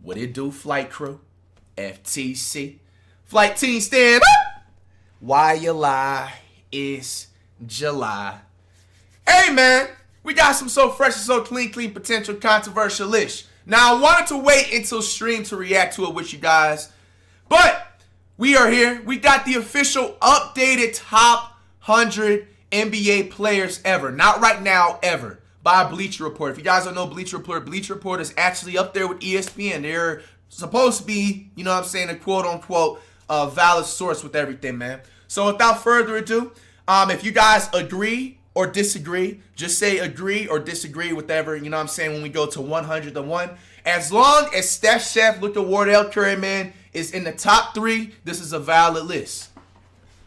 What it do, flight crew? FTC. Flight team stand up. Why you lie? It's July. Hey, man. We got some so fresh and so clean, potential controversial-ish. Now, I wanted to wait until stream to react to it with you guys. But we are here. We got the official updated top 100 NBA players ever. Not right now, ever. By Bleacher Report. If you guys don't know Bleacher Report is actually up there with ESPN. They're supposed to be, you know what I'm saying, a quote-unquote valid source with everything, man. So without further ado, if you guys agree or disagree, just say agree or disagree, whatever, you know what I'm saying, when we go to 101. As long as Steph, Chef, Luka, Wardell, Curry, man, is in the top 3, this is a valid list.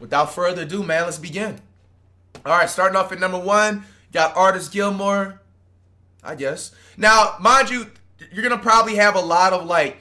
Without further ado, man, let's begin. All right, starting off at number 1, got Artis Gilmore, I guess. Now, mind you, you're going to probably have a lot of, like,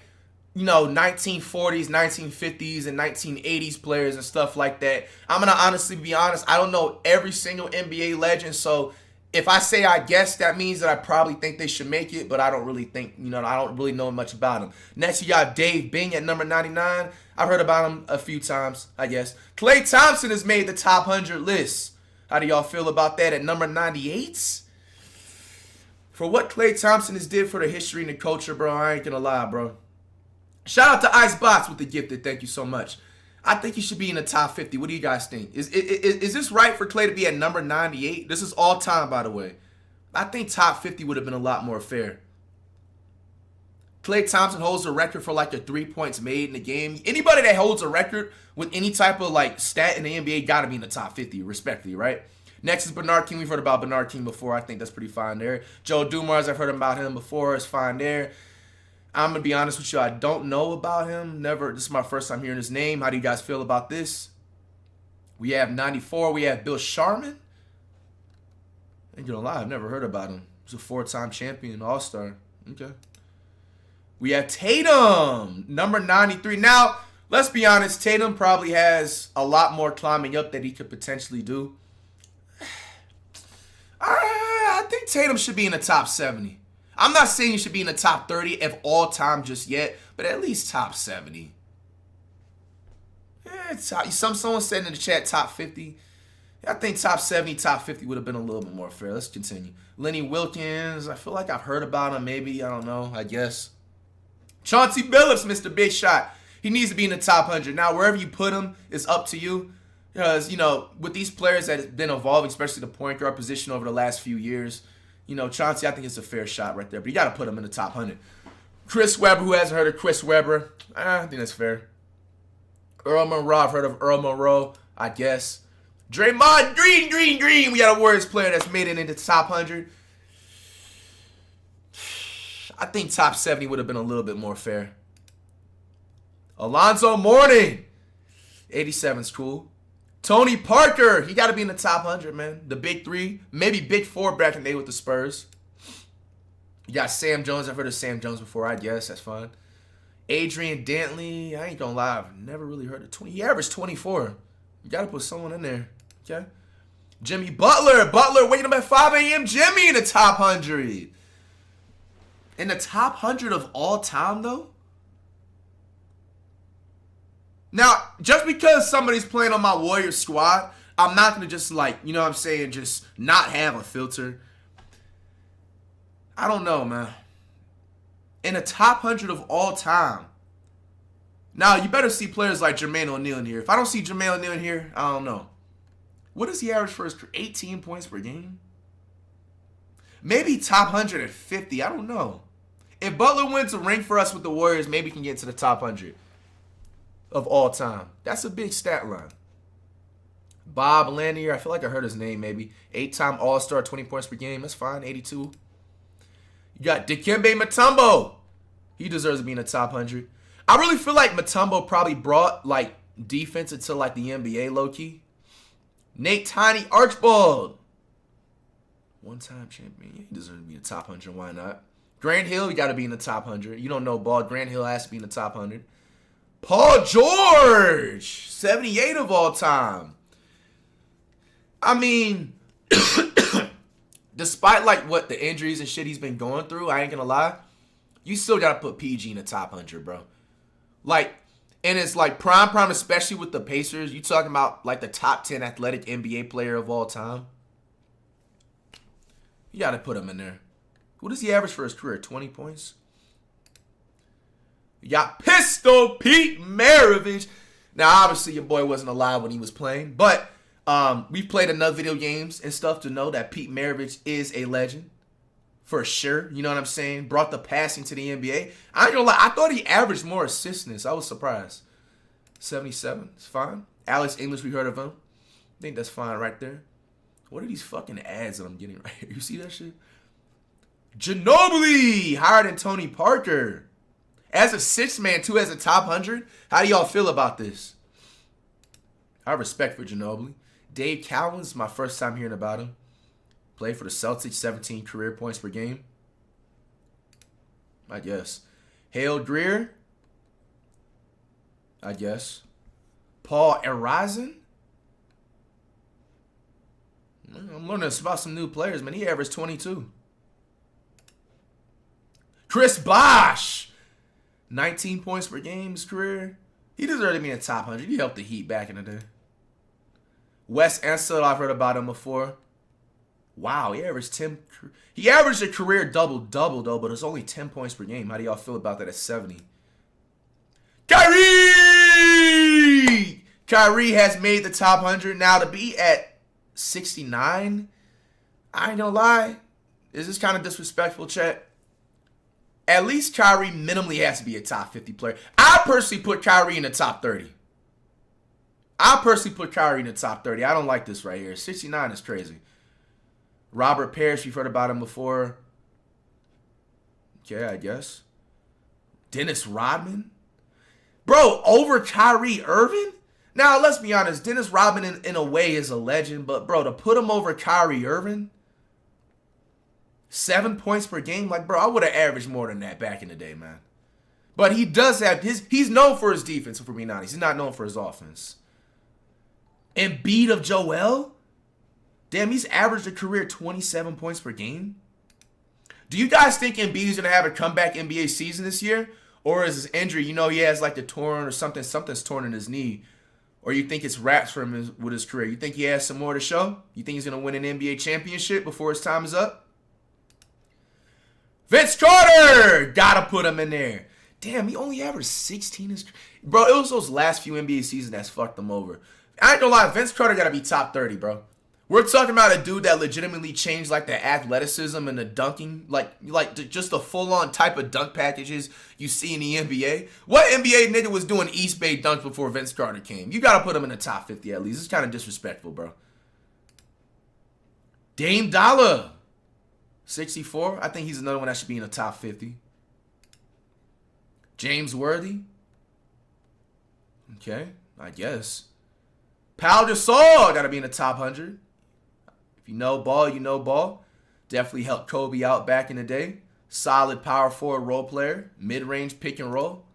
you know, 1940s, 1950s, and 1980s players and stuff like that. I'm going to honestly be honest. I don't know every single NBA legend, so if I say I guess, that means that I probably think they should make it, but I don't really think, you know, I don't really know much about them. Next, you got Dave Bing at number 99. I've heard about him a few times, I guess. Klay Thompson has made the top 100 list. How do y'all feel about that at number 98? For what Klay Thompson has did for the history and the culture, bro, I ain't gonna lie, bro. Shout out to Icebox with the gifted. Thank you so much. I think he should be in the top 50. What do you guys think? Is this right for Klay to be at number 98? This is all time, by the way. I think top 50 would have been a lot more fair. Klay Thompson holds a record for like the 3 points made in the game. Anybody that holds a record with any type of like stat in the NBA got to be in the top 50, respectfully, right? Next is Bernard King. We've heard about Bernard King before. I think that's pretty fine there. Joe Dumars, I've heard about him before. It's fine there. I'm going to be honest with you. I don't know about him. Never. This is my first time hearing his name. How do you guys feel about this? We have 94. We have Bill Sharman. I ain't gonna lie. I've never heard about him. He's a 4-time champion, all-star. Okay. We have Tatum, number 93. Now, let's be honest. Tatum probably has a lot more climbing up that he could potentially do. I think Tatum should be in the top 70. I'm not saying he should be in the top 30 of all time just yet, but at least top 70. Someone said in the chat top 50. I think top 70, top 50 would have been a little bit more fair. Let's continue. Lenny Wilkins, I feel like I've heard about him maybe. I don't know, I guess. Chauncey Billups, Mr. Big Shot. He needs to be in the top 100. Now, wherever you put him is up to you. Because, you know, with these players that have been evolving, especially the point guard position over the last few years, you know, Chauncey, I think it's a fair shot right there. But you got to put him in the top 100. Chris Webber, who hasn't heard of Chris Webber? I think that's fair. Earl Monroe, I've heard of Earl Monroe, I guess. Draymond Green. We got a Warriors player that's made it into the top 100. I think top 70 would have been a little bit more fair. Alonzo Mourning. 87's cool. Tony Parker. He got to be in the top 100, man. The big 3. Maybe big 4 back in the day with the Spurs. You got Sam Jones. I've heard of Sam Jones before, I guess. That's fine. Adrian Dantley. I ain't going to lie. I've never really heard of 20. He averaged 24. You got to put someone in there. Okay. Jimmy Butler. Waking up at 5 a.m. Jimmy in the top 100. In the top 100 of all time, though? Now, just because somebody's playing on my Warriors squad, I'm not going to just, like, you know what I'm saying, just not have a filter. I don't know, man. In the top 100 of all time. Now, you better see players like Jermaine O'Neal in here. If I don't see Jermaine O'Neal in here, I don't know. What does he average for his career? 18 points per game? Maybe top 150. I don't know. If Butler wins a ring for us with the Warriors, maybe he can get to the top 100 of all time. That's a big stat line. Bob Lanier, I feel like I heard his name maybe. 8-time All-Star, 20 points per game. That's fine, 82. You got Dikembe Mutombo. He deserves to be in the top 100. I really feel like Mutombo probably brought, like, defense into, like, the NBA low-key. Nate Tiny Archibald. 1-time champion. Yeah, he deserves to be in the top 100. Why not? Grant Hill, you got to be in the top 100. You don't know ball. Grant Hill has to be in the top 100. Paul George, 78 of all time. I mean, despite like what the injuries and shit he's been going through, I ain't gonna lie. You still got to put PG in the top 100, bro. Like, and it's like prime, especially with the Pacers. You talking about like the top 10 athletic NBA player of all time. You got to put him in there. What does he average for his career? 20 points? You got Pistol Pete Maravich. Now, obviously, your boy wasn't alive when he was playing, but we've played enough video games and stuff to know that Pete Maravich is a legend. For sure. You know what I'm saying? Brought the passing to the NBA. I ain't gonna lie. I thought he averaged more assists than this. I was surprised. 77. It's fine. Alex English, we heard of him. I think that's fine right there. What are these fucking ads that I'm getting right here? You see that shit? Ginobili higher than Tony Parker. As a sixth man, too, as a top 100. How do y'all feel about this? I have respect for Ginobili. Dave Cowens, my first time hearing about him. Played for the Celtics, 17 career points per game. I guess. Hale Greer. I guess. Paul Arizin. I'm learning about some new players, man. He averaged 22. Chris Bosh. 19 points per game his career. He deserved to be in the top 100. He helped the Heat back in the day. Wes Unseld, I've heard about him before. Wow, he averaged 10. He averaged a career double-double, though, but it's only 10 points per game. How do y'all feel about that at 70? Kyrie! Kyrie has made the top 100. Now, to be at 69, I ain't gonna lie. Is this kind of disrespectful, chat? At least Kyrie minimally has to be a top 50 player. I personally put Kyrie in the top 30. I don't like this right here. 69 is crazy. Robert Parrish, you've heard about him before. Okay, I guess. Dennis Rodman. Bro, over Kyrie Irving? Now, let's be honest. Dennis Rodman, in a way, is a legend. But, bro, to put him over Kyrie Irving, 7 points per game? Like, bro, I would have averaged more than that back in the day, man. But he does have he's known for his defense, if we're being honest. He's not known for his offense. Embiid of Joel? Damn, he's averaged a career 27 points per game. Do you guys think Embiid is going to have a comeback NBA season this year? Or is his injury, you know, he has like the torn or something's torn in his knee. Or you think it's wraps for him with his career? You think he has some more to show? You think he's going to win an NBA championship before his time is up? Vince Carter! Gotta put him in there. Damn, he only averaged 16. Bro, it was those last few NBA seasons that's fucked him over. I ain't gonna lie, Vince Carter gotta be top 30, bro. We're talking about a dude that legitimately changed like the athleticism and the dunking, like just the full-on type of dunk packages you see in the NBA. What NBA nigga was doing East Bay dunks before Vince Carter came? You gotta put him in the top 50 at least. It's kind of disrespectful, bro. Dame Dollar, 64. I think he's another one that should be in the top 50. James Worthy. Okay, I guess. Pau Gasol gotta be in the top 100. If you know ball, you know ball. Definitely helped Kobe out back in the day. Solid power forward role player. Mid-range pick and roll.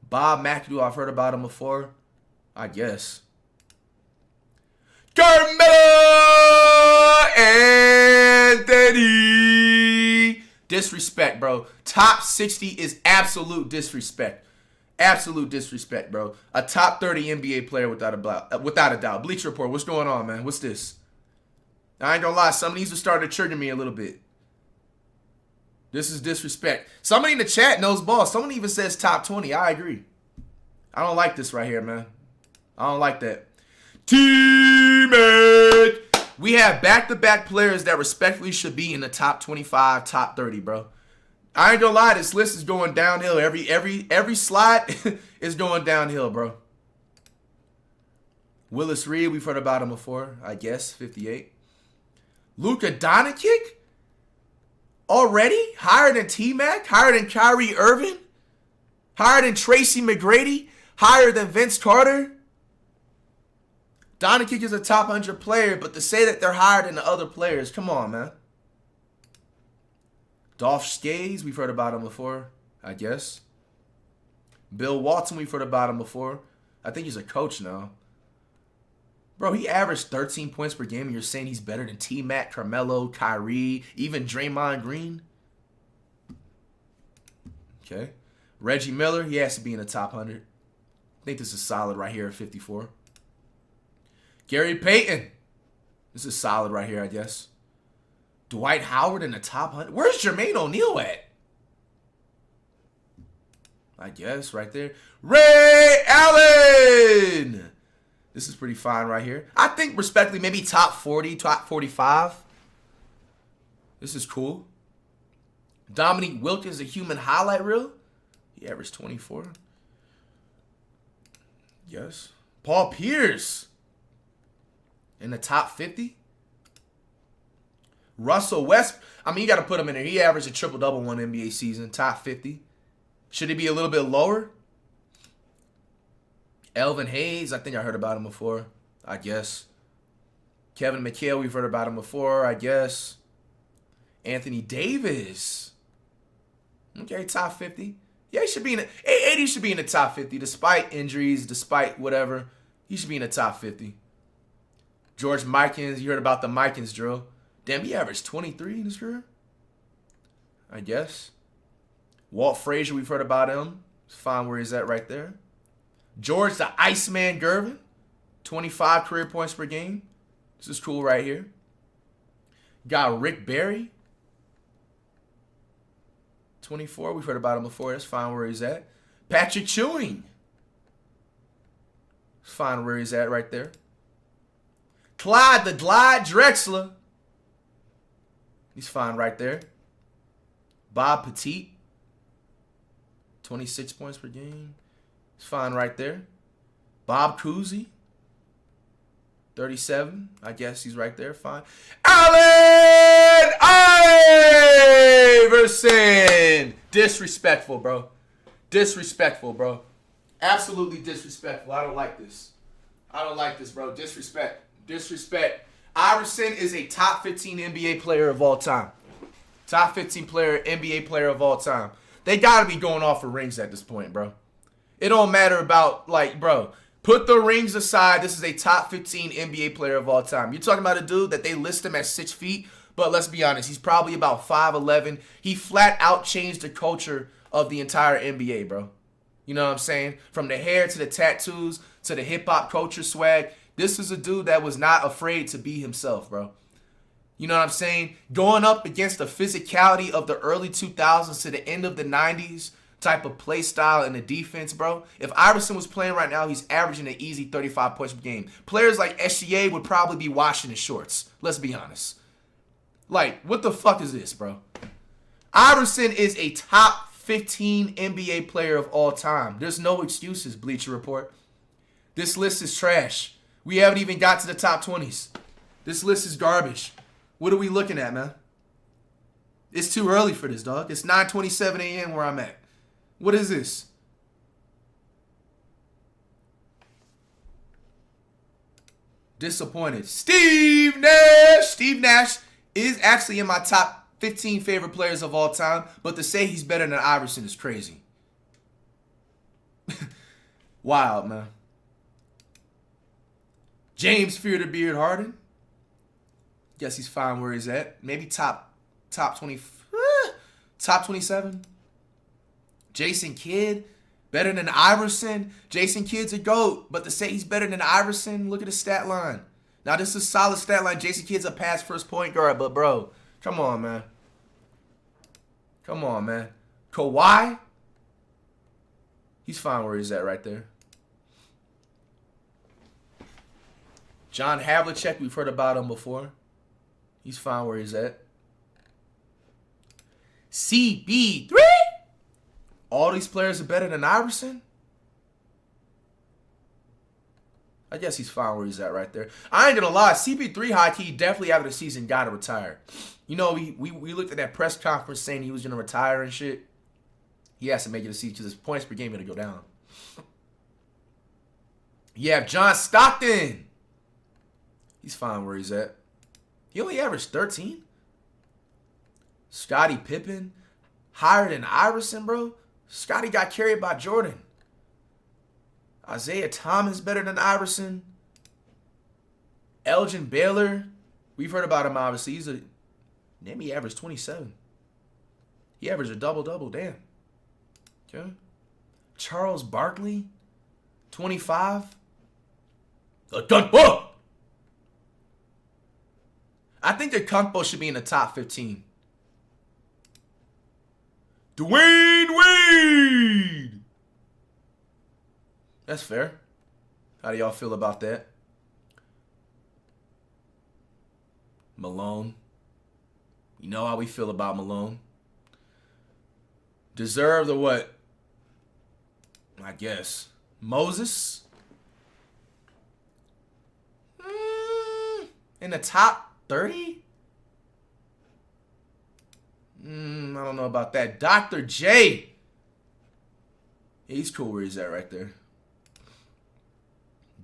Bob McAdoo, I've heard about him before. I guess. Carmelo Anthony. Disrespect, bro. Top 60 is absolute disrespect. Absolute disrespect, bro. A top 30 NBA player without a doubt. Bleacher Report, what's going on, man? What's this? I ain't gonna lie, some of these are starting to trigger me a little bit. This is disrespect. Somebody in the chat knows ball. Someone even says top 20. I agree. I don't like this right here, man. I don't like that. Teammate! We have back-to-back players that respectfully should be in the top 25, top 30, bro. I ain't gonna lie, this list is going downhill. Every slide is going downhill, bro. Willis Reed, we've heard about him before, I guess, 58. Luka Doncic? Already? Higher than T-Mac? Higher than Kyrie Irving? Higher than Tracy McGrady? Higher than Vince Carter? Doncic is a top 100 player, but to say that they're higher than the other players, come on, man. Dolph Skays, we've heard about him before, I guess. Bill Walton, we've heard about him before. I think he's a coach now. Bro, he averaged 13 points per game, and you're saying he's better than T-Mac, Carmelo, Kyrie, even Draymond Green? Okay. Reggie Miller, he has to be in the top 100. I think this is solid right here at 54. Gary Payton. This is solid right here, I guess. Dwight Howard in the top 100. Where's Jermaine O'Neal at? I guess right there. Ray Allen. This is pretty fine right here. I think respectively maybe top 40, top 45. This is cool. Dominique Wilkins, a human highlight reel. He averaged 24. Yes. Paul Pierce in the top 50. Russell West. I mean, you got to put him in there. He averaged a triple-double one NBA season, top 50. Should he be a little bit lower? Elvin Hayes, I think I heard about him before, I guess. Kevin McHale, we've heard about him before, I guess. Anthony Davis. Okay, top 50. Yeah, he should be in the, AD should be in the top 50, despite injuries, despite whatever. He should be in the top 50. George Mikins, you heard about the Mikins drill. Damn, he averaged 23 in his career, I guess. Walt Frazier, we've heard about him. It's fine where he's at right there. George the Iceman Gervin, 25 career points per game. This is cool right here. Got Rick Barry, 24. We've heard about him before. That's fine where he's at. Patrick Ewing. Fine where he's at right there. Clyde the Glide Drexler. He's fine right there. Bob Petit. 26 points per game. He's fine right there. Bob Cousy. 37. I guess he's right there. Fine. Allen Iverson. Disrespectful, bro. Disrespectful, bro. Absolutely disrespectful. I don't like this. I don't like this, bro. Disrespect. Disrespect. Iverson is a top 15 NBA player of all time. Top 15 NBA player of all time. They got to be going off for rings at this point, bro. It don't matter about, like, bro, put the rings aside. This is a top 15 NBA player of all time. You're talking about a dude that they list him at 6 feet, but let's be honest. He's probably about 5'11". He flat out changed the culture of the entire NBA, bro. You know what I'm saying? From the hair to the tattoos to the hip-hop culture swag. This is a dude that was not afraid to be himself, bro. You know what I'm saying? Going up against the physicality of the early 2000s to the end of the 90s type of play style and the defense, bro. If Iverson was playing right now, he's averaging an easy 35 points per game. Players like SGA would probably be washing his shorts. Let's be honest. Like, what the fuck is this, bro? Iverson is a top 15 NBA player of all time. There's no excuses, Bleacher Report. This list is trash. We haven't even got to the top 20s. This list is garbage. What are we looking at, man? It's too early for this, dog. It's 9:27 a.m. where I'm at. What is this? Disappointed. Steve Nash. Steve Nash is actually in my top 15 favorite players of all time, but to say he's better than Iverson is crazy. Wild, man. James Fear the Beard Harden. Guess he's fine where he's at. Maybe top 20, top 27. Jason Kidd, better than Iverson. Jason Kidd's a GOAT, but to say he's better than Iverson, look at his stat line. Now, this is a solid stat line. Jason Kidd's a pass first point guard, but, bro, come on, man. Come on, man. Kawhi, he's fine where he's at right there. John Havlicek, we've heard about him before. He's fine where he's at. CB3? All these players are better than Iverson? I guess he's fine where he's at right there. I ain't gonna lie, CP3 high-key definitely after the season got to retire. You know, we looked at that press conference saying he was gonna retire and shit. He has to make it a season because his points per game gonna go down. You have John Stockton. He's fine where he's at. He only averaged 13. Scottie Pippen, higher than Iverson, bro. Scottie got carried by Jordan. Isaiah Thomas better than Iverson. Elgin Baylor, we've heard about him obviously. He averaged 27. He averaged a double-double, damn. Okay. Charles Barkley, 25. Whoa! I think Okonkwo should be in the top 15. Dwayne Wade! That's fair. How do y'all feel about that? Malone. You know how we feel about Malone. Deserved or what? I guess. Moses? In the top 30? I don't know about that. Dr. J. He's cool where he's at right there.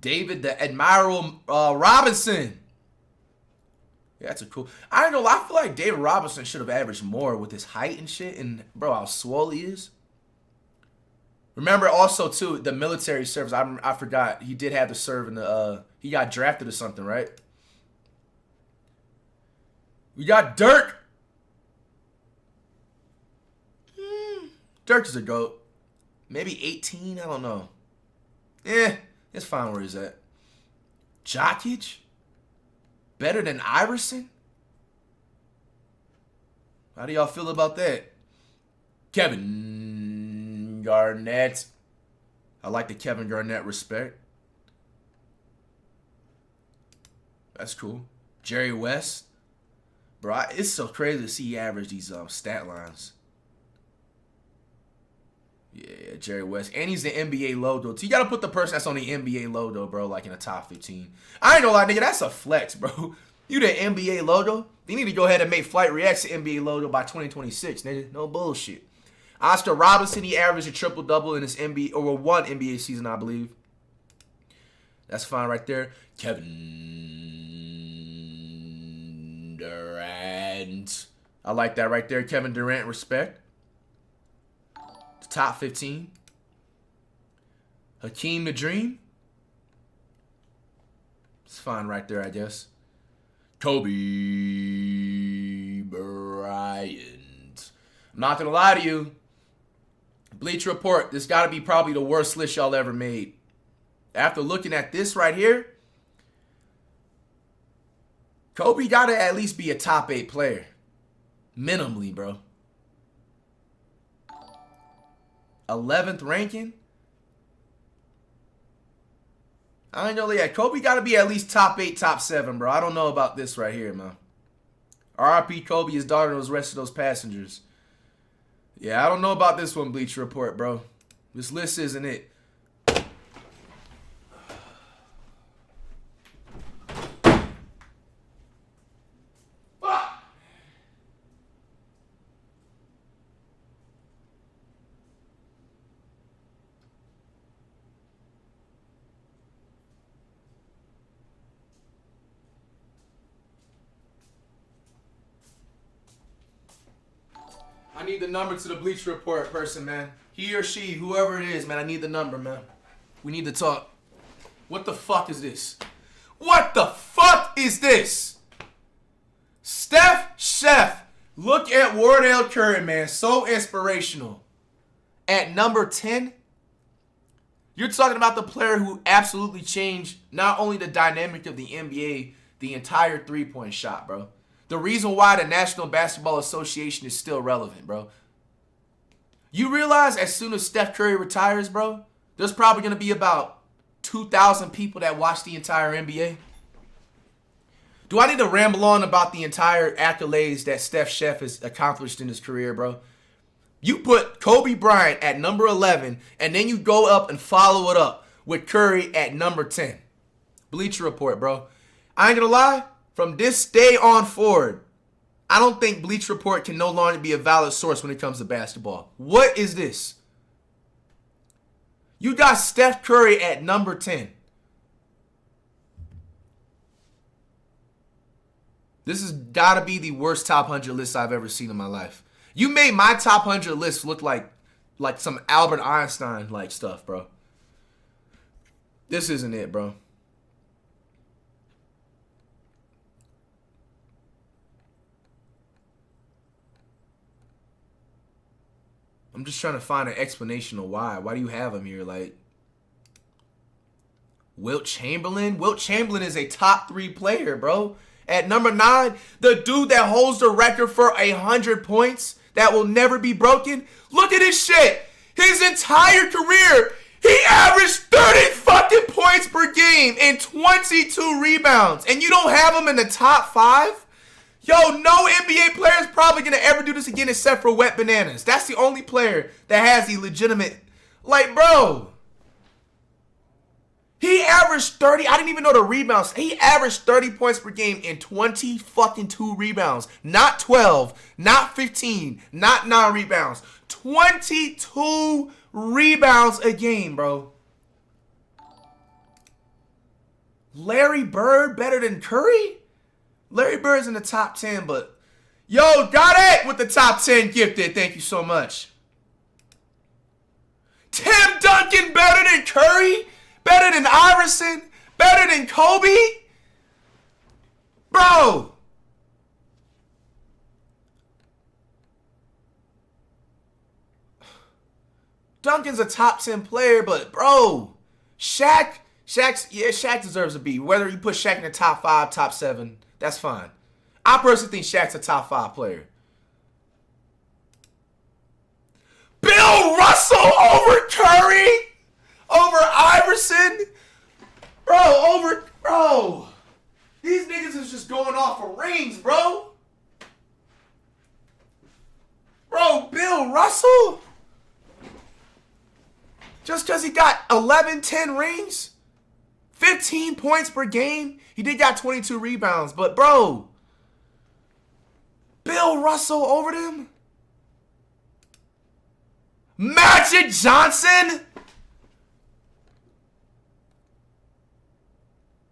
David the Admiral Robinson. Yeah, that's a cool. I don't know. I feel like David Robinson should have averaged more with his height and shit. And, bro, how swole he is. Remember also, too, the military service. I forgot. He did have to serve in the... he got drafted or something, right? We got Dirk. Dirk is a GOAT. Maybe 18? I don't know. It's fine where he's at. Jokic? Better than Iverson? How do y'all feel about that? Kevin Garnett. I like the Kevin Garnett respect. That's cool. Jerry West. Bro, it's so crazy to see he average these stat lines. Yeah, Jerry West. And he's the NBA low, though. So you got to put the person that's on the NBA low, though, bro, like in the top 15. I ain't gonna lie, nigga, that's a flex, bro. You the NBA low, though? You need to go ahead and make FlightReacts the NBA low, though, by 2026, nigga. No bullshit. Oscar Robinson, he averaged a triple-double in his NBA, or one NBA season, I believe. That's fine right there. Kevin Durant. I like that right there. Kevin Durant, respect. Top 15. Hakeem the Dream. It's fine right there, I guess. Kobe Bryant. I'm not going to lie to you. Bleacher Report, this got to be probably the worst list y'all ever made. After looking at this right here, Kobe got to at least be a top 8 player. Minimally, bro. 11th ranking? I ain't know yet. Kobe got to be at least top 8, top 7, bro. I don't know about this right here, man. R.I.P. Kobe, his daughter, and those rest of those passengers. Yeah, I don't know about this one, Bleacher Report, bro. This list isn't it. I need the number to the Bleacher Report person, man. He or she, whoever it is, man, I need the number, man. We need to talk. What the fuck is this? What the fuck is this? Steph Chef. Look at Wardell Curry, man. So inspirational. At number 10, you're talking about the player who absolutely changed not only the dynamic of the NBA, the entire three-point shot, bro. The reason why the National Basketball Association is still relevant, bro. You realize as soon as Steph Curry retires, bro, there's probably going to be about 2,000 people that watch the entire NBA. Do I need to ramble on about the entire accolades that Steph Chef has accomplished in his career, bro? You put Kobe Bryant at number 11, and then you go up and follow it up with Curry at number 10. Bleacher Report, bro. I ain't going to lie. From this day on forward, I don't think Bleacher Report can no longer be a valid source when it comes to basketball. What is this? You got Steph Curry at number 10. This has got to be the worst top 100 list I've ever seen in my life. You made my top 100 list look like some Albert Einstein-like stuff, bro. This isn't it, bro. I'm I'm just trying to find an explanation of why. Why do you have him here? Like, Wilt Chamberlain? Wilt Chamberlain is a top 3 player, bro. At number 9, the dude that holds the record for 100 points that will never be broken. Look at this shit. His entire career, he averaged 30 fucking points per game and 22 rebounds. And you don't have him in the top 5? Yo, no NBA player is probably going to ever do this again except for Wet Bananas. That's the only player that has the legitimate... Like, bro... He averaged 30. I didn't even know the rebounds. He averaged 30 points per game and 20 fucking 2 rebounds. Not 12, not 15, not 9 rebounds. 22 rebounds a game, bro. Larry Bird better than Curry? Larry Bird's in the top 10, but... Yo, got it with the top 10 gifted. Thank you so much. Tim Duncan better than Curry? Better than Iverson? Better than Kobe? Bro. Duncan's a top 10 player, but bro. Shaq deserves a B. Whether you put Shaq in the top 5, top 7, that's fine. I personally think Shaq's a top 5 player. Bill Russell over Curry? Over Iverson? Bro. These niggas is just going off of rings, bro. Bro, Bill Russell? Just because he got 11, 10 rings? 15 points per game? He did got 22 rebounds, but bro. Bill Russell over them? Magic Johnson?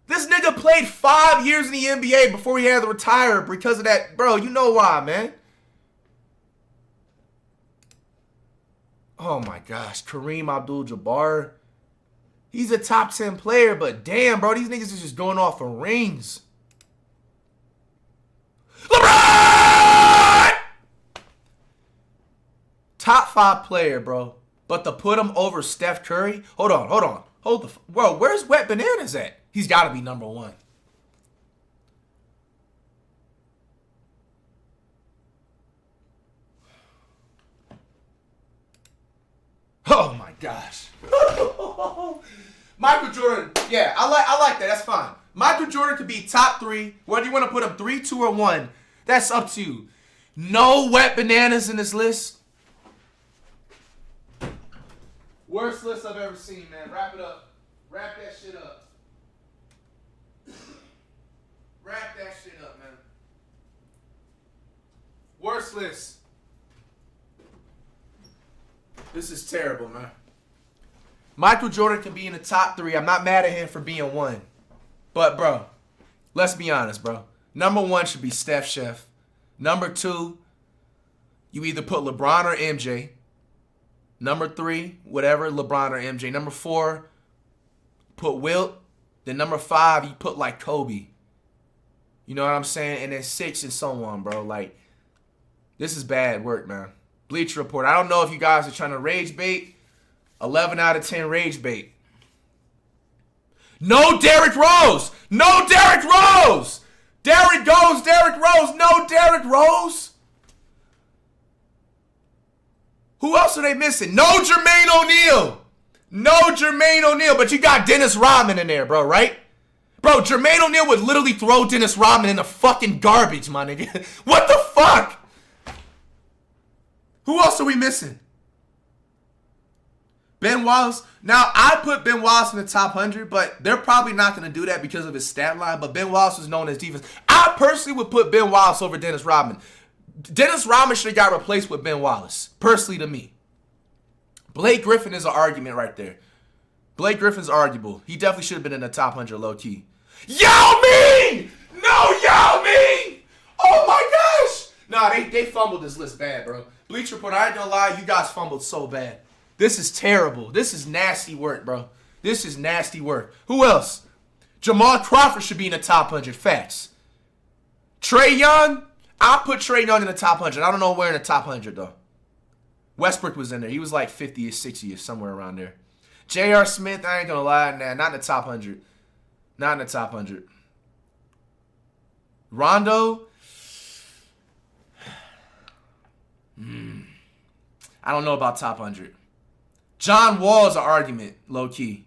This nigga played 5 years in the NBA before he had to retire because of that. Bro, you know why, man. Oh, my gosh. Kareem Abdul-Jabbar. He's a top 10 player, but damn, bro. These niggas is just going off of rings. LeBron! Top 5 player, bro. But to put him over Steph Curry? Hold on. Bro, where's Wet Bananas at? He's got to be number 1. Oh my gosh. Michael Jordan. Yeah, I like that. That's fine. Michael Jordan could be top 3. Whether you want to put him 3, 2, or 1, that's up to you. No Wet Bananas in this list. Worst list I've ever seen, man. Wrap it up. Wrap that shit up. Wrap that shit up, man. Worst list. This is terrible, man. Michael Jordan can be in the top 3. I'm not mad at him for being 1. But, bro, let's be honest, bro. Number 1 should be Steph Chef. Number 2, you either put LeBron or MJ. Number 3, whatever, LeBron or MJ. Number 4, put Wilt. Then number 5, you put like Kobe. You know what I'm saying? And then 6 and so on, bro. Like, this is bad work, man. Bleacher Report. I don't know if you guys are trying to rage bait. 11 out of 10 rage bait. No Derrick Rose. No Derrick Rose. Derrick goes, Derrick Rose. No Derrick Rose. Who else are they missing? No Jermaine O'Neal. No Jermaine O'Neal. But you got Dennis Rodman in there, bro, right? Bro, Jermaine O'Neal would literally throw Dennis Rodman in the fucking garbage, my nigga. What the fuck? Who else are we missing? Ben Wallace. Now, I put Ben Wallace in the top 100, but they're probably not going to do that because of his stat line. But Ben Wallace was known as defense. I personally would put Ben Wallace over Dennis Rodman. Dennis Rodman should have got replaced with Ben Wallace, personally to me. Blake Griffin is an argument right there. Blake Griffin's arguable. He definitely should have been in the top 100 low-key. Yao Ming! No Yao Ming! Oh my gosh! Nah, they fumbled this list bad, bro. Bleacher Report, I ain't gonna lie, you guys fumbled so bad. This is terrible. This is nasty work, bro. This is nasty work. Who else? Jamal Crawford should be in the top 100. Facts. Trae Young? I'll put Trae Young in the top 100. I don't know where in the top 100, though. Westbrook was in there. He was like 50th, 60th, somewhere around there. J.R. Smith, I ain't going to lie, nah, not in the top 100. Not in the top 100. Rondo, I don't know about top 100. John Wall's an argument, low-key.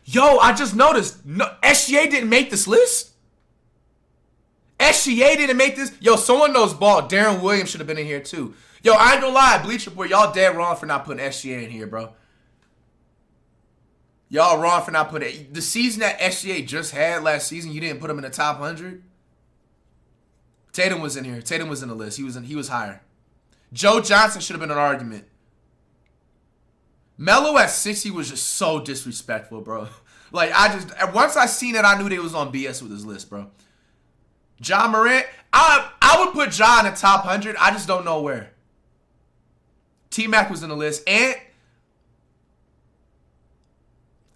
Yo, I just noticed, SGA didn't make this list? SGA didn't make this? Yo, someone knows ball. Darren Williams should have been in here, too. Yo, I ain't gonna lie, Bleacher Report, y'all dead wrong for not putting SGA in here, bro. Y'all wrong for not putting it. The season that SGA just had last season, you didn't put him in the top 100? Tatum was in here. Tatum was in the list. He was higher. Joe Johnson should have been an argument. Melo at 60 was just so disrespectful, bro. Like, once I seen it, I knew they was on BS with his list, bro. Ja Morant, I would put Ja in the top 100. I just don't know where. T-Mac was in the list. Ant,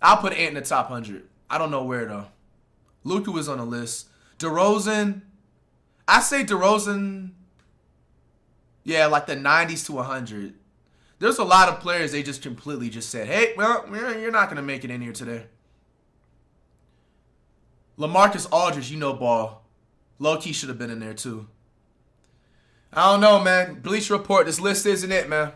I'll put Ant in the top 100. I don't know where, though. Luka was on the list. DeRozan, I say DeRozan, yeah, like the 90s to 100. There's a lot of players they just completely just said, hey, well, you're not going to make it in here today. LaMarcus Aldridge, you know ball. Low-key should have been in there, too. I don't know, man. Bleacher Report, this list isn't it, man.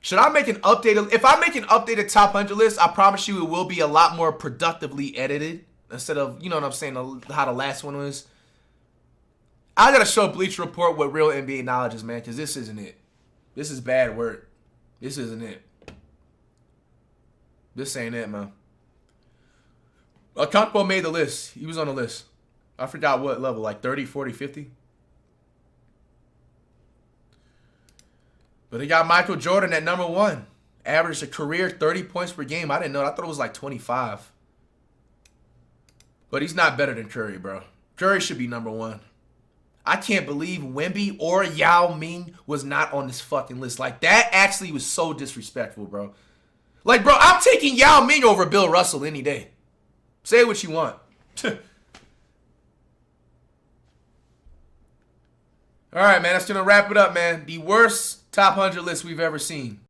Should I make an updated... If I make an updated top 100 list, I promise you it will be a lot more productively edited. Instead of, you know what I'm saying, how the last one was. I got to show Bleacher Report what real NBA knowledge is, man, because this isn't it. This is bad work. This isn't it. This ain't it, man. Okonkwo made the list. He was on the list. I forgot what level, like 30, 40, 50? But he got Michael Jordan at number 1. Averaged a career 30 points per game. I didn't know. I thought it was like 25. But he's not better than Curry, bro. Curry should be number 1. I can't believe Wemby or Yao Ming was not on this fucking list. Like, that actually was so disrespectful, bro. Like, bro, I'm taking Yao Ming over Bill Russell any day. Say what you want. All right, man. That's going to wrap it up, man. The worst top 100 list we've ever seen.